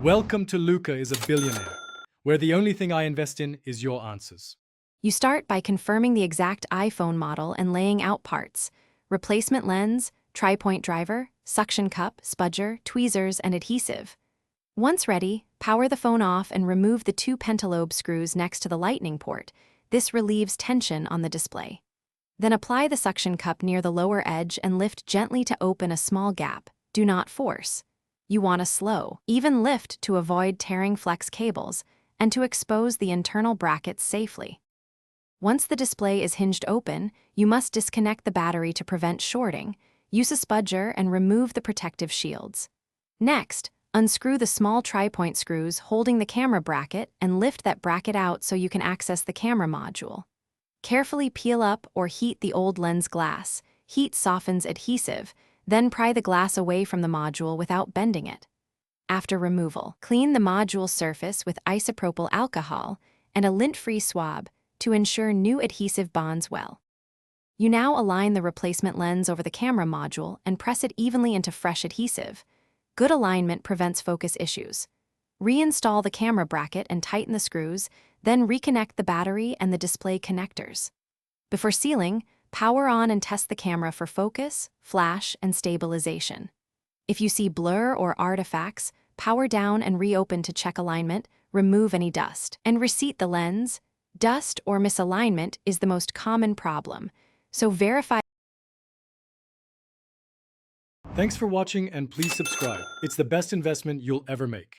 Welcome to Luca is a Billionaire, where the only thing I invest in is your answers. You start by confirming the exact iPhone model and laying out parts: replacement lens, tri-point driver, suction cup, spudger, tweezers, and adhesive. Once ready, power the phone off and remove the two pentalobe screws next to the lightning port. This relieves tension on the display. Then apply the suction cup near the lower edge and lift gently to open a small gap. Do not force. You want a slow, even lift to avoid tearing flex cables and to expose the internal brackets safely. Once the display is hinged open, you must disconnect the battery to prevent shorting. Use a spudger and remove the protective shields. Next, unscrew the small tri-point screws holding the camera bracket and lift that bracket out so you can access the camera module. Carefully peel up or heat the old lens glass. Heat softens adhesive, then pry the glass away from the module without bending it. After removal, clean the module surface with isopropyl alcohol and a lint-free swab to ensure new adhesive bonds well. You now align the replacement lens over the camera module and press it evenly into fresh adhesive. Good alignment prevents focus issues. Reinstall the camera bracket and tighten the screws, then reconnect the battery and the display connectors. Before sealing, power on and test the camera for focus, flash, and stabilization. If you see blur or artifacts, power down and reopen to check alignment, remove any dust, and reseat the lens. Dust or misalignment is the most common problem, so verify. Thanks for watching and please subscribe. It's the best investment you'll ever make.